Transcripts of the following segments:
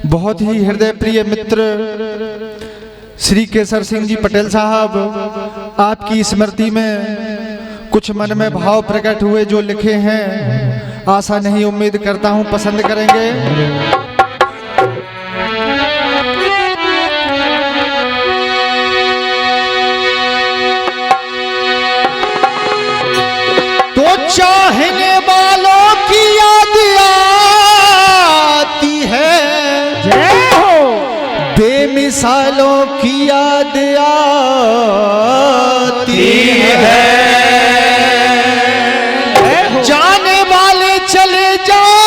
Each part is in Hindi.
बहुत ही हृदय प्रिय मित्र श्री केसर सिंह जी पटेल साहब, आपकी स्मृति में कुछ मन में भाव प्रकट हुए जो लिखे हैं, आशा नहीं उम्मीद करता हूं पसंद करेंगे। तो चाहने वालों की याद आती है, बेमिसालों की याद आती है। जाने वाले चले जाते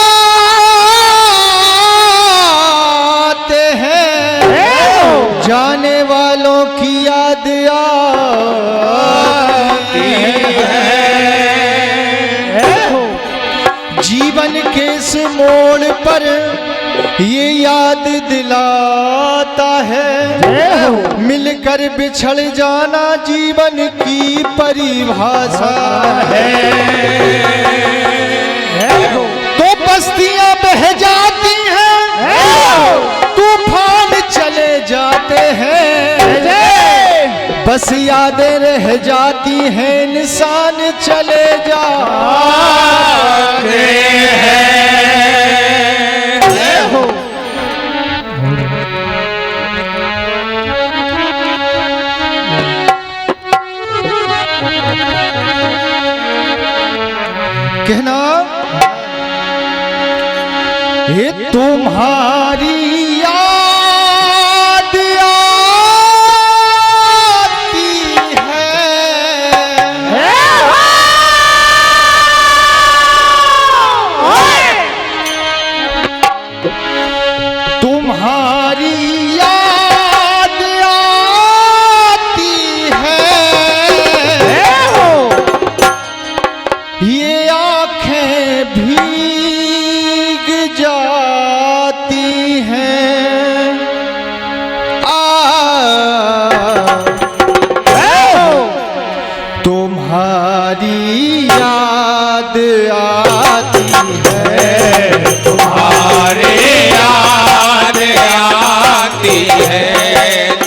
हैं, जाने वालों की याद आती है। जीवन के इस मोड़ पर ये याद दिलाता है, मिलकर बिछड़ जाना जीवन की परिभाषा है। तो बस्तियां बह जाती हैं, तूफान चले जाते हैं, बस यादें रह जाती हैं, इंसान चले जाते हैं। कहना ये तुम्हारी याद आती है, तुम्हारी याद आती है, ये भीग जाती हैं। तुम्हारी याद आती है, तुम्हारी याद आती है,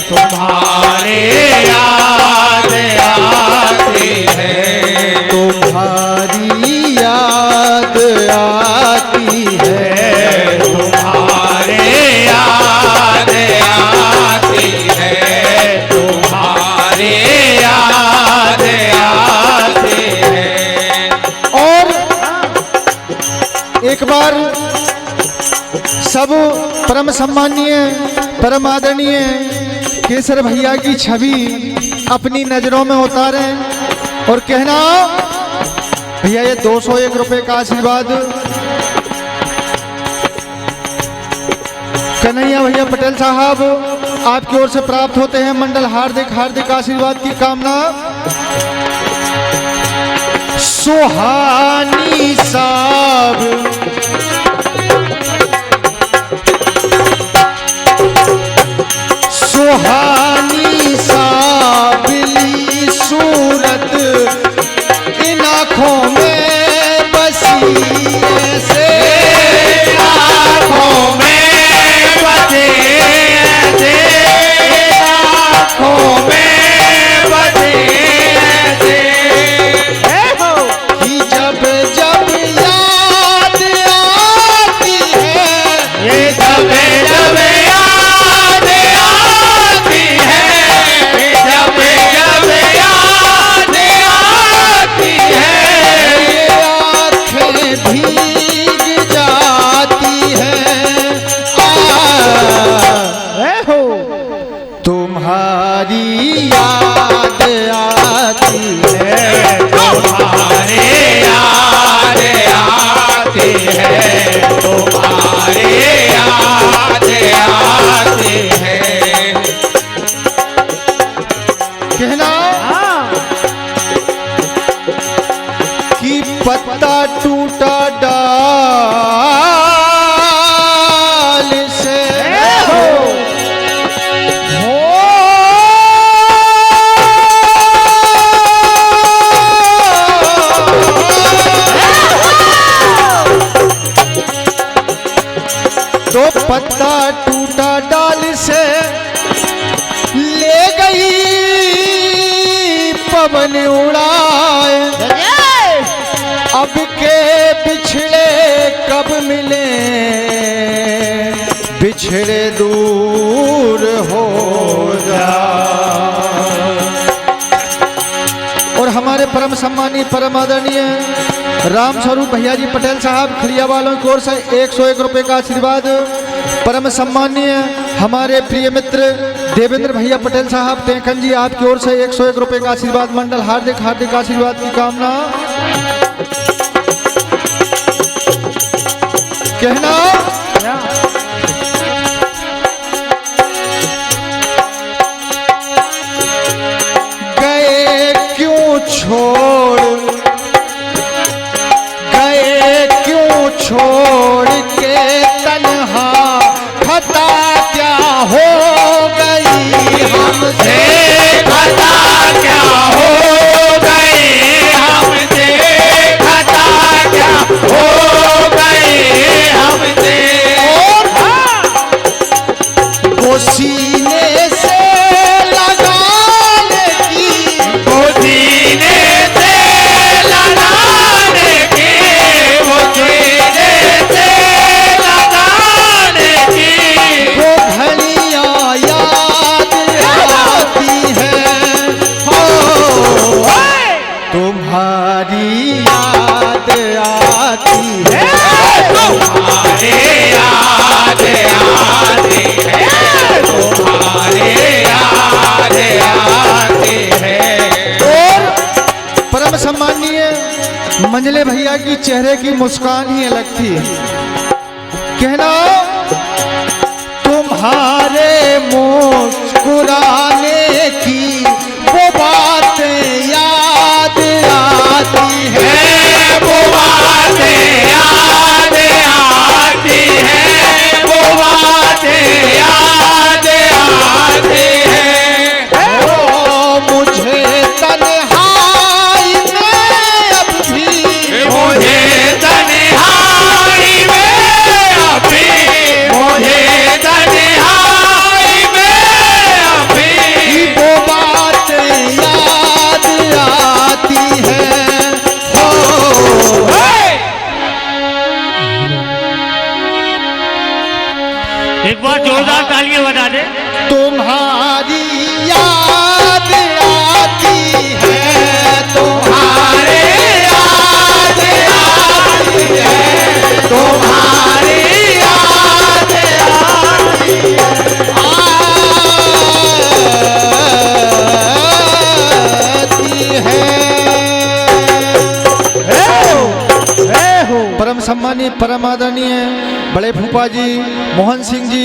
तुम्हारी याद आती है, तुम्हारी याद आती है, तुम्हारी याद आती है, तुम्हारी याद आती है। और एक बार सब परम सम्मानीय परम आदरणीय केसर भैया की छवि अपनी नजरों में उतारें और कहना भैया ये 201 रुपए का आशीर्वाद कन्हैया भैया पटेल साहब आपकी ओर से प्राप्त होते हैं। मंडल हार्दिक हार्दिक आशीर्वाद की कामना। सुहानी साहब सुहानी साबिली सूरत इन आँखों में बसी ऐसे, आँखों में बसे ऐसे, आँखों में बसे ऐसे, कि जब जब याद तो पत्ता टूटा डाल से ले गई पवन उड़ाए, अब के बिछड़े कब मिले बिछड़े दूर हो जाए। और हमारे परम सम्मानी परम आदरणीय राम स्वरूप भैया जी पटेल साहब खड़िया वालों की ओर से 101 रुपए का आशीर्वाद। परम सम्मानीय हमारे प्रिय मित्र देवेंद्र भैया पटेल साहब टेकन जी आपकी ओर से 101 रुपए का आशीर्वाद मंडल हार्दिक हार्दिक आशीर्वाद की कामना। कहना गए क्यों छोड़ के तन्हा खता क्या हो गई हमसे, खता क्या हो गई हमसे, खता क्या हो गई हमसे। वो सीने से लगाने की, वो सीने से लगाने की, वो सीने से लगाने की, वो घड़ियां याद आती हैं हो, तुम्हारी याद आती है, तुम्हारे याद आती है, तुम्हारे याद आती है। और परम सम्मानीय मंजले भैया की चेहरे की मुस्कान ही अलग थी। कहना तुम्हारे मुस्कुराने की वो बातें याद आती है, वो बातें याद आती है, वो बातें याद आती है। ओ मुझे तन्हाई में अब भी, मुझे तन्हाई में अभी, मुझे तन्हाई में अभी, वो बातें याद आती हैं हो, एक बार जोरदार तालियां बजा दे। तुम्हारी याद आती है, तुम्हारे याद आती है, तुम्हारी याद आती है। परम सम्मानी परम आदरणीय बड़े फूफा जी मोहन सिंह जी